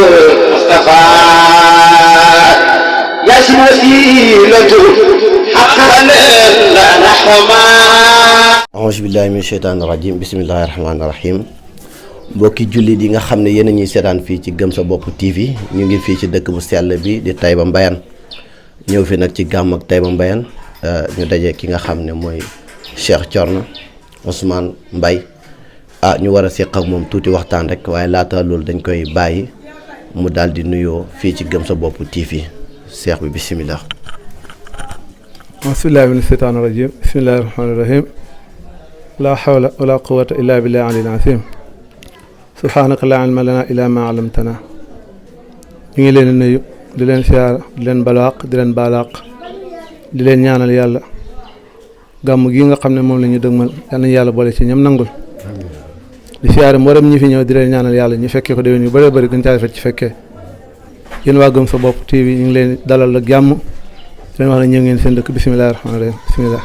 المصطفى ياسم وسيلة حقا لا نحوما auzu billahi min sheytaani rajim bismillahi rahmaani rahim mbokki jullit yi nga xam ne yéen a ñuy seetaan fii ci Gëm sa bopp TV ñu ngi fii ci dëkk bu sell bi di Taïba Mbayane ñëw fi nag ci gàmm ak Taïba Mbayane ñu daje ki nga xam ne mooy Cheikh Thierno Ousmane Mbaye ñu war a seq ak moom tuuti waxtaan rek waaye laata loolu dañ koy bàyyi mu daal di nuyoo fii ci Gëm sa bopp TV Cheikh bi bismillah. bismillahi min sheytaani rajim bismillahi rahmaani rahim la hawla wala quwwata illa billahi alil azim subhanaka la ilma lana illa ma alamtana ñu ngi leen nuyu di leen siyaar di leen balaq di leen balaq di leen ñaanal yàlla gàmm gi nga xam ne moom la ñu dëgmal yal nañu yàlla boole ci ñoom nangul di siyaare mboolem ñi fi ñëw di leen ñaanal yàlla ñu fekkee ko déwén yu bëree bëri gën caa rafet ci fekkee yéen waa Gëm sa bopp TV ñu ngi leen dalal ak jàmm di leen wax ne ñëw ngeen seen dëkk bisimilah rahmaani rahim bisimilah.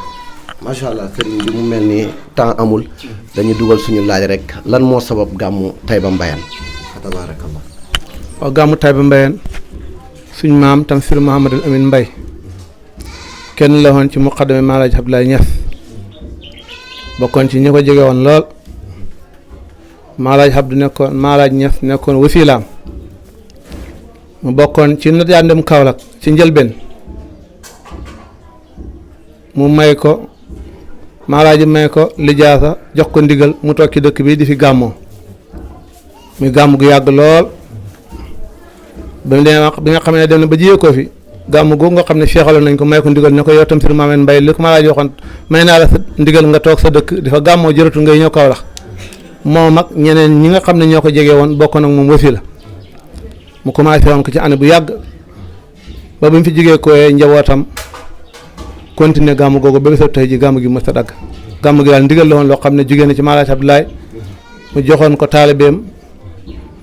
macha allah sëriñ bi mu mel ni temps amul dañuy dugal suñu laaj rek lan moo sabab gàmmu Taïba Mbayane tabaarakallah. waaw gàmmu Taïba Mbayane suñ maam Tamsir Mouhamadul Amin Mbaye kenn la woon ci muqaddame Maalaaj Abdoulaye Niass bokkoon ci ñi ko jege woon lool Maalaaj Abdu nekkoon Maalaaj Niass nekkoon wasilaam mu bokkoon ci not yaa dem Kaolack ci njëlbeen mu may ko Maalaaji may ko lijaasa jox ko ndigal mu toog ci dëkk bi di fi gàmmoo muy gàmm gu yàgg lool ba mu demee bi nga xam ne dem na ba jiyee ko fi gàmm googu nga xam ne seexaloon nañ ko may ko ndigal ne ko yow Tamsir Mouhamed Mbaye li ko Maalaaji waxoon may naa la sa ndigal nga toog sa dëkk di fa gàmmoo jërëtul ngay ñëw Kaolack moom ak ñeneen ñi nga xam ne ñoo ko jege woon bokkoon ak moom wasi la mu commencé woon ko ci année bu yàgg ba mu fi jigee koy njabootam continuer gàmm googu ba bisab tey ji gàmm gi mës a dagg gàmm gi daal ndigal la woon loo xam ne jigéen na ci Maalaaj Abdoulaye mu joxoon ko taalibeem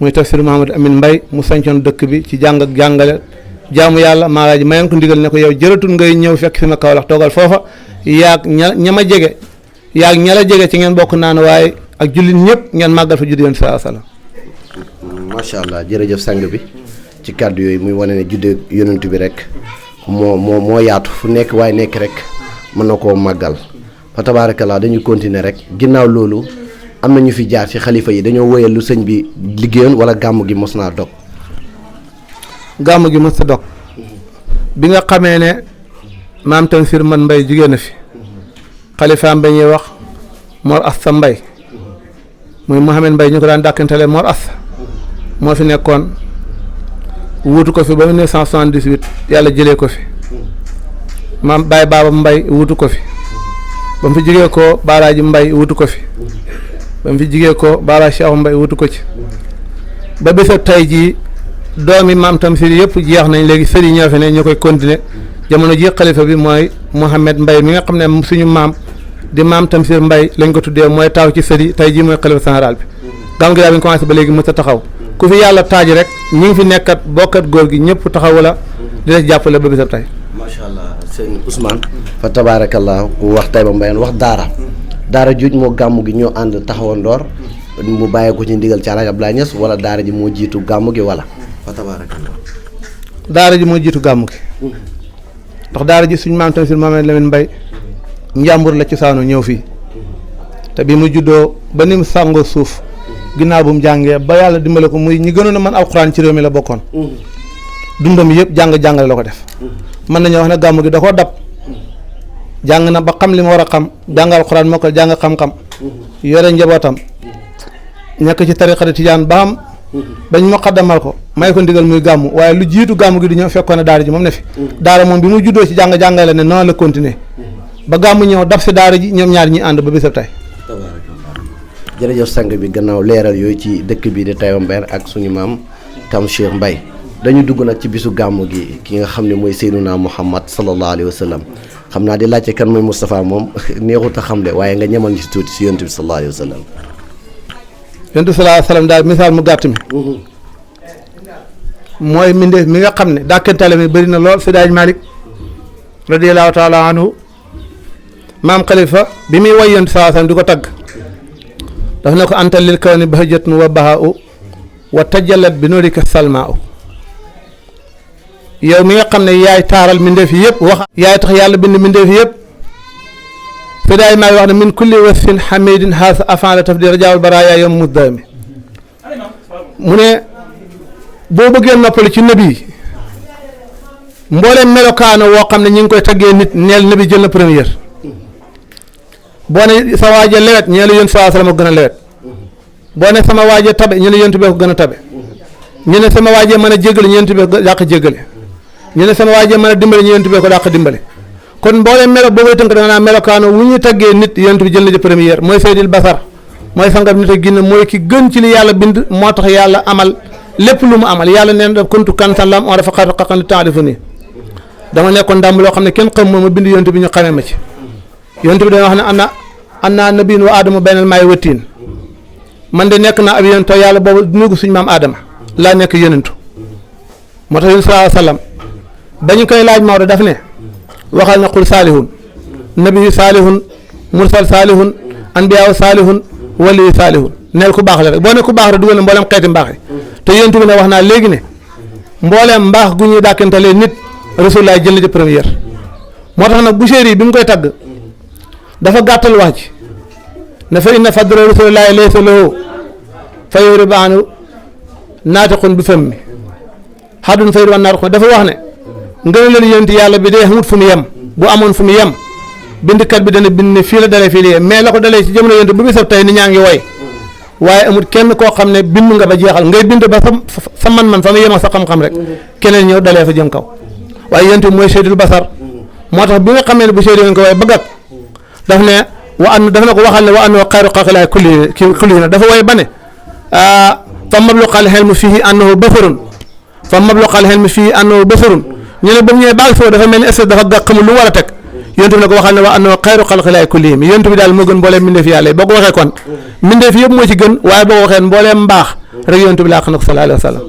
muy Tamsir Mouhamed Amin Mbaye mu sancoon dëkk bi ci jàng ak jàngale jaamu yàlla Maalaaji mayoon ko ndigal ne ko yow jërëtul ngay ñëw fekk fi ma Kaolack toogal foofa yaag ña ma jege yaag ña la jege ci ngeen bokk naan waaye ak jullit ñëpp ngeen màggal fa judd yoon saa salaam. macha allah jërëjëf sang bi ci kàddu yooyu muy wane ne judde yonent bi rek moo yaatu fu nekk waaye nekk rek mën na koo màggal fa tabaarakallaa dañuy continuer rek ginnaaw loolu am na ñu fi jaar ci xalifa yi dañoo wóyal lu sëñ bi liggéeyoon wala gàmm gi mos naa dog. gàmm gi mos a dog bi nga xamee ne maam Tamsir man Mbaye jigéen na fi xalifaam ba ñuy wax Mor Assa Mbaye muy Mouhamed Mbaye ñu ko daan dàkkantale Mor Assa moo fi nekkoon wuutu ko fi ba 1978 yàlla jëlee ko fi maam Baye Baba Mbaye wuutu ko fi ba mu fi jigee ko Baalaaji Mbaye wuutu ko fi ba mu fi jigee ko Baala Cheikh Mbaye wuutu ko ci ba bésab tey jii doomi maam Tamsir yëpp jeex nañ léegi sëriñ ñoo fi ne ñu koy continuer jamono ji xalifa bi mooy Mouhamed Mbaye mi nga xam ne suñu maam di maam Tamsir Mbaye lañ ko tuddee mooy taaw ci sëriñ tey jii mooy xalifa général bi gàmm gi daal bi ñu commencé ba léegi mës a taxaw ku fi yàlla taaj rek ñi ngi fi nekkat bokkat góor gi ñëpp taxaw la di la jàppale ba bisab tey. macha allah sëñ Ousmane fa tabaarakallah ku wax Taïba Mbayane wax daara juuj moo gàmm gi ñoo ànd taxawandoor mu bàyyee ko ci ndigal ci Alaaji Abdoulaye Niass wala daara ji moo jiitu gàmm gi wala fa tabaarakallah. daara ji moo jiitu gàmm gi ndax daara ji suñu maam Tamsir Mouhamed Lamine Mbaye njàmbur la ci saano ñëw fii te bi mu juddoo ba ni mu sàngoo suuf ginnaaw bu mu jàngee ba yàlla dimbale ko muy ñi gënoon a mën alxuraan ci réew mi la bokkoon dundam yëpp jàngale la ko def mën nañu wax ne gàmm gi da koo dab jàng na ba xam li mu war a xam jàng alxuraan moo ko jàng xam-xam yore njabootam nekk ci tariqa tijaan ba am bañ mu xaddamal ko may ko ndigal muy gàmm waaye lu jiitu gàmm gi di ñëw fekkoon ne daara ji moom ne fi daara moom bi mu juddoo ci jàngale ne noonu la continuer ba gàmm ñëw dab si daara ji ñoom ñaar ñi ànd ba bisab tey. jërëjëf sang bi gannaaw leeral yooyu ci dëkk bi di Taïba Mbayane ak suñu maam Tamsir Mbaye dañu dugg nag ci bisu gàmm gi ki nga xam ne mooy Seydunaa Muhammad sallallahu alayhi wa sallam xam naa di laajte kan mooy Moustapha moom neexut a xam de waaye nga ñamal ci tuuti si yonent bi sallallahu alayhi wa sallam. yonent bi sallallahu alayhi wa sallam daal misaal mu gàtt mi mooy mbindeef mi nga xam ne dàkkantale mi bëri na lool Seydi Hadji Malick radiyallahu taala anhu maam Khalifa bi muy way yonent sallallahu alayhi wa sallam di ko tagg daf ne ko antal lil kawni bahjatun wa bahaa'u wa tajallat bi nuurika salmaa yow mi nga xam ne yaay taaral mbindeef yëpp wax yaay tax yàlla bind mbindeef yëpp fi daay maay wax ne min kulli wasfin hamidin haasa afan la taf di rajaawul baraaya yom muddami mu ne boo bëggee noppalu ci nabi mbooleem melokaano woo xam ne ñi ngi koy taggee nit neel nabi jël na première boo ne sa waaje lewet ñee la yonent sallallahu alayhi wasallam gën a lewet boo ne sama waaje tabe ñu ne yonent bi ko gën a tabe ñu ne sama waajee mën a jéggale ñu yonent bi ko dàq jéggale ñu ne sama waajee mën a dimbale ñu yonent bi ko dàq dimbale kon mbooleem melo boo koy tënk da nga naa melokaano wu ñuy taggee nit yonent bi jël na ci première mooy sayyidil basar mooy sangam nit a ginne mooy ki gën ci li yàlla bind moo tax yàlla amal lépp lu mu amal yàlla neen daf kuntu kanzan lam on dafa xaqan ta'rifuni dama nekkoon ndàmb loo xam ne kenn xam ma bind yonent bi ñu xamee ma ci yonent bi dana wax ne ana nabiin wa aadama baynal maay wattiin man de nekk naa ab yonent yàlla boobu nugu suñu maam aadama laa nekk yonentu moo tax yonent sallallahu alayhi wasallam dañu koy laaj Maodo daf ne waxal na qul saalihun nabi saalihun mursal saalihun anbiyaaw saalihun wali saalihun neel ku baax la rek boo ne ku baax rek dugal na mbooleem xeeti mbaax yi te yonent bi ne wax naa léegi ne mbooleem mbaax gu ñuy dàkkantalee nit rasulullah jël na ci première moo tax nag Buseyri bi mu koy tagg dafa gàttal wax ci ne fa inna fadla rasulillahi laysa lahu fa yuribu anhu naatiqun bi fammi xadun fayru wan naatiqun dafa wax ne ngën leen yonent yàlla bi dee xamut fu mu yem bu amoon fu mu yem bindkat bi dana bind ne fii la dalee fii la yem mais la ko dalee ci jamono yonent bu bisab tey ni ñaa ngi woy waaye amul kenn koo xam ne bind nga ba jeexal ngay bind ba sa man-man fa mu yem ak sa xam-xam rek keneen ñëw dalee fa jëm kaw waaye yonent bi mooy seydul basar moo tax bi nga xamee ne bu seydi ko waaye bëggat daf ne daf ne ko waxal ne wa annahu xayru xalqillahi kullihim dafa woy ba ne fa mabluqal hilmi fihi annahu basarun fa mabluqal hilmi fihi annahu basarun ñu ne ba mu ñëwee baal foofu dafa mel ni est-ce que dafa gàq xamul lu mu war a teg yonent bi ne ko waxal ne wa annahu xayru xalqillahi kullihim yonent bi daal moo gën mbooleem mbindeef yàlla boo ko waxee kon mbindeef yëpp moo ci gën waaye boo ko waxee mbooleem mbaax rek yonent bi laa xam ne ko sallallahu alayhi wa sallam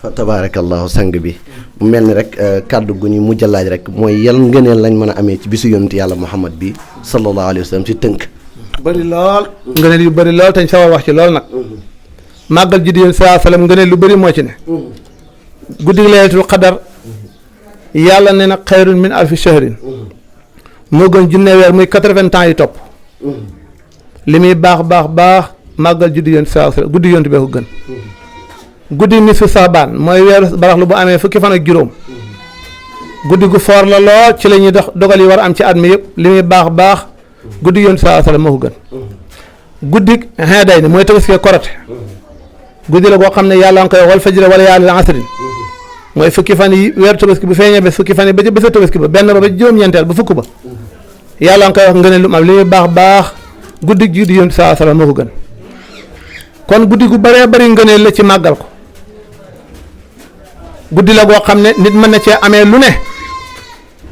fa tabaarakallahu sang bi mu mel ni rek kàddu gu ñu mujj a laaj rek mooy yan ngëneel lañ mën a amee ci bisu yonent yàlla Muhammad bi sallallahu alayhi wa sallam ci tënk. bëri lool ngëneel yu bëri lool te ñu sawar wax ci lool nag màggal ji di yonent sallallahu alayhi wa sallam ngëneel lu bëri moo ci ne guddi laylatul qadar yàlla ne na xayrun min alfi shahrin moo gën junne weer muy 80 ans yi topp li muy baax màggal ji di yonent sallallahu alayhi wa sallam guddi yonent bee ko gën. guddi nisfu saabaan mooy weeru baraxlu bu amee fukki fan ak juróom guddi gu foor la lool ci la ñuy dogal yi war a am ci at mi yëpp li muy baax guddi yonent sallallahu alayhi wasallam moo ko gën guddi xeeday ni mooy tabaski korote guddi la koo xam ne yàlla nga koy wal fajri wala yaalil asrin mooy fukki fan yi weeru tabaski bu feeñee bés fukki fan yi ba ci bésa tabaski ba benn ba juróom-ñeenteel ba fukk ba yàlla nga koy wax nga ne lu am li muy baax guddi ji di yonent sallallahu alayhi wasallam moo ko gën kon guddi gu bëree bëri ngëneel la ci màggal ko guddi la goo xam ne nit mën na cee amee lu ne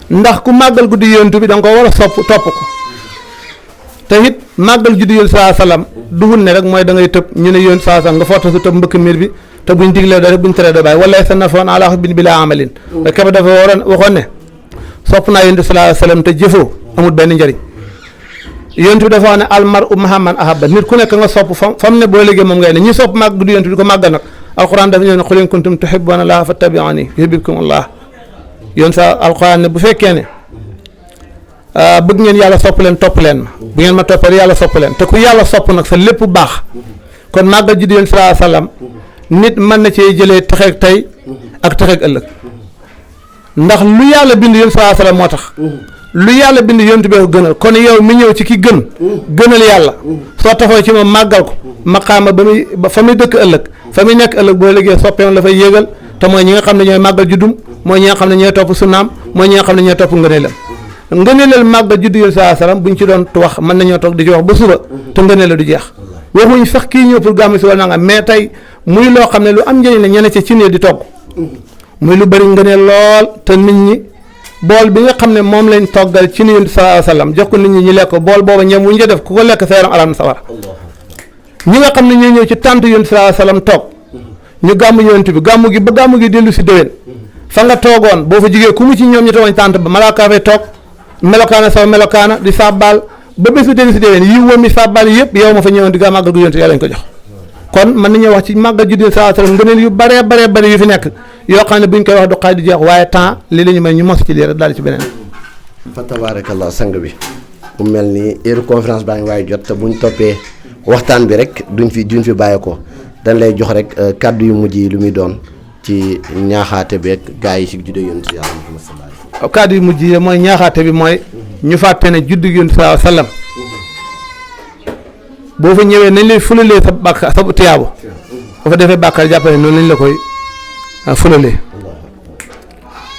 ndax ku màggal guddi yonent bi da nga ko war a sopp topp ko te it màggal guddi yonent sallallahu alayhi wasallam duhul ne rek mooy da ngay tëb ñu ne yonent sallallahu alayhi wasallam nga foota su tëb mbëkk miir bi te buñ diglee da rek buñ teree da bàyyi wala sa nafoon ala xasbin bila amalin te keba dafa waxoon ne sopp naa yonent sallallahu alayhi wasallam te jëfoo amul benn njëriñ yonent bi dafa wax ne almar u mahamman ahabba nit ku nekk nga sopp fam ne boo liggéey moom ngay ne ñi sopp màgg guddi yonent bi di ko màggal nag alquran dafa ñëw ne qul in kuntum tuhibbuna allaha fattabi'uni yuhibbukum allah yoon sa alquran ne bu fekkee ne bëgg ngeen yàlla sopp leen topp leen ma bu ngeen ma toppee yàlla sopp leen te ku yàlla sopp nag sa lépp baax kon màggal guddi yonent sallallahu alayhi wasallam nit mën na cee jëlee texeeg tey ak texeeg ëllëg ndax lu yàlla bind yonent sallallahu alayhi wasallam moo tax lu yàlla bind yonent bee ko gënal kon yow mi ñëw ci ki gënal yàlla soo tafoo ci moom màggal ko maqaama ba fa muy dëkk ëllëg fa muy nekk ëllëg boo liggéey soppeem la fay yéegal te mooy ñi nga xam ne ñooy màggal juddum mooy ñi nga xam ne ñooy topp sunnaam mooy ñi nga xam ne ñooy topp ngëneelal màggal juddu yonent sallallahu alayhi wasallam buñ ci doon wax mën nañoo toog di ci wax ba suba te ngëneel la du jeex waxuñ sax kii ñëw pour gàmmu si wala nangam mais tey muy loo xam ne lu am njëriñ la ñene ci ne di togg muy lu bëri ngëneel lool te nit ñi bool bi nga xam ne moom lañ toggal ci yonent sallallahu alayhi wasallam jox ko nit ñi ñu lekk bool booba ñam wuñ ca def ku ko lekk sa yaram alam sawar ñi nga xam ne ñooy ñëw ci tànt yonent sallallahu alayhi wasallam toog ñu gàmmu yonent bi gàmmu gi ba gàmmu gi dellu si déwén fa nga toogoon boo fa jigee ku mu ci ñoom ñu toogoon tànt ba malaaka fay toog melokaana saw melokaana di sàbbaal ba bés bu dellu si déwén yi wóomi sàbbaal yëpp yow ma fa ñëwoon di gaa màggal gu yonent yàlla lañ ko jox kon mën nañoo wax ci màggal juddu sallallahu alayhi wasallam ngëneel yu bare yu fi nekk yoo xam ne buñ koy wax du xaaj du jeex waaye temps li la ñu may ñu mos ci lii rek daal ci beneen. fa tabaarakallah sang bi mu mel ni heure conférence baa ngi waaye jot te buñ toppee waxtaan bi rek duñ fi bàyyi ko dañ lay jox rek kàddu yu mujj yi lu muy doon ci ñaaxaate beeg gaa yi si juddu yonent yàlla Muhammad sallallahu alayhi wasallam. kàddu yu mujj yi mooy ñaaxaate bi mooy ñu fàtte ne juddu yonent sallallahu alayhi wasallam boo fa ñëwee nañ lay fulalee sa bàkkaar sa tiyaabo boo fa defee bàkkaar jàppale noonu lañ la koy fulalee.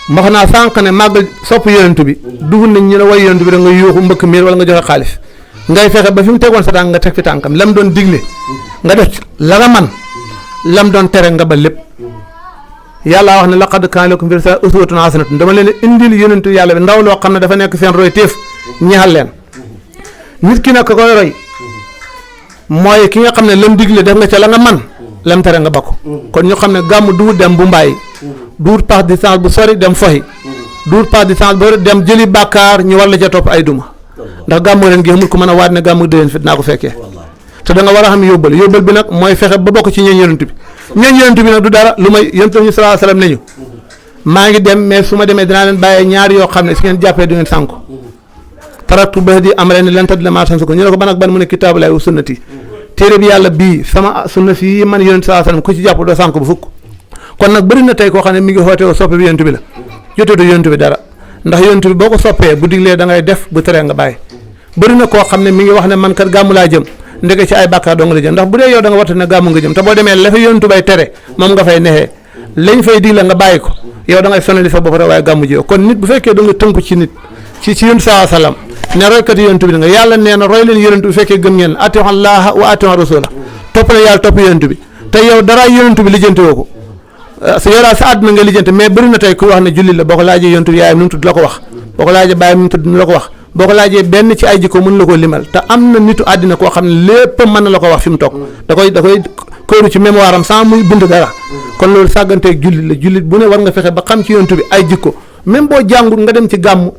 ma xam naa sànq ne màggal sopp yonent bi dugg nañ ñu ne way yonent bi da nga yuuxu mbëkk miir wala nga joxe xaalis ngay fexe ba fi mu tegoon sa tànk nga teg fi tànkam lam doon digle nga def la nga man lam doon tere nga ba lépp. yàlla wax ne laqad kaana lakum fi rasuulillaahi uswatun hasanatun dama leen indil yonentu yàlla bi ndaw loo xam ne dafa nekk seen roy téef ñaxal leen nit ki nag ko koy roy mooy ki nga xam ne lam digle def nga ca la nga man lam tere nga bakko kon ñu xam ne gàmm du dem bu mbaay duur pass distance bu sori dem foxi duur pass distance bu sori dem jëli bàkkaar ñu war la ca topp ay duma ndax gàmmoo leen gi xamul ko mën a waat ne gàmmu déwén fit naa ko fekkee te da nga war a xam yóbbal bi nag mooy fexe ba bokk ci ñooñ yonent bi ñooñ yonent bi nag du dara lu may yonent ñu sallallahu alayhi wasallam ne ñu maa ngi dem mais su ma demee dinaa leen bàyyee ñaar yoo xam ne su ngeen jàppee du ngeen sànku taraktu ba'di amrayni lan tadilla maa tansuku ñu ne ko ban ak ban mu ne kitaabu laahi wa sunnati téere bi yàlla bii sama sunna si man yonent sallallahu alayhi wasallam ku ci jàpp doo sànku bu fukk kon nag bëri na tey koo xam ne mi ngi xoote soppe bi yonent bi la jotee du yonent bi dara ndax yonent bi boo ko soppee bu diglee da ngay def bu teree nga bàyyi bëri na koo xam ne mi ngi wax ne man kat gàmmu laa jëm ndege ci ay bàkkaar doo nga la jëm ndax bu dee yow da nga warta ne gàmmu nga jëm te boo demee la fa yonent bay tere moom nga fay nexee lañ fay digle nga bàyyi ko yow da ngay sonali sa bopp rek waaye gàmmu ji yow kon nit bu fekkee da nga tënku ci nit ci yonent sallallahu alayhi wasallam ne roykat yonent bi nga yàlla nee na roy leen yonent bi fekkee gëm ngeen atiiu llaaha wa atiiu rasuula topp na yàlla topp yonent bi te yow dara yonent bi lijjanti woo ko sa yoraa sa àdduna nga lijjanti mais bëri na tey ku wax ne jullit la boo ko laajee yonent bi yaayam nu mu tudd la ko wax boo ko laajee baayam nu mu tudd la ko wax boo ko laajee benn ci ay jikko mën la ko limal te am na nitu àddina koo xam ne lépp mën na la ko wax fi mu toog da koy koyru ci mémoire am sans muy bind dara kon loolu sàgganteeg jullit la jullit bu ne war nga fexe ba xam ci yonent bi ay jikko même boo jàngul nga dem ci gàmm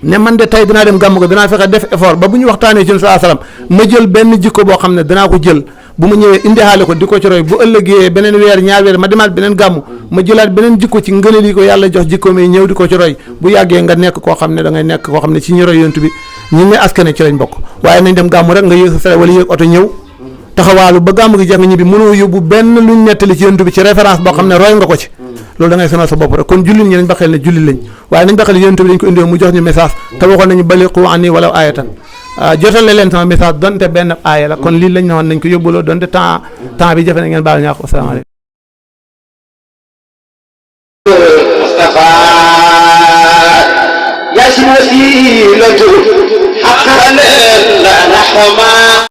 ne man de tey dinaa dem gàmm ko dinaa fexe def effort ba bu ñu waxtaanee ci sallallahu alayhi wasallam ma jël benn jikko boo xam ne danaa ko jël bu ma ñëwee indihaale ko di ko ci roy bu ëllëgee beneen weer ñaar weer ma demaat beneen gàmm ma jëlaat beneen jikko ci ngëneel yi ko yàlla jox jikko mi ñëw di ko ci roy bu yàggee nga nekk koo xam ne da ngay nekk koo xam ne ci ñu roy yonent bi ñi ne askane ci lañ bokk waaye nañ dem gàmm rek nga yéeg sa sare wala yéeg oto ñëw taxawaalu ba gàmm gi jeex nga ñibbi mënoo yóbbu benn luñ nettali ci yonent bi ci référence boo xam ne roy nga ko ci loolu da ngay sonal sa bopp rek kon jullit ñi nañ baxeel ne jullit lañ waaye nañ baxeel yonent bi dañ ko indee mu jox ñu message te waxoon nañu baliqu anni walaw aayatan jotale leen sama message donte benn aaya la kon lii lañ ne woon nañ ko yóbbuloo donte temps bi jafe na ngeen baal ñaa ko asalaamaaleykum Mustafa ya si wasilatu haqqan la rahma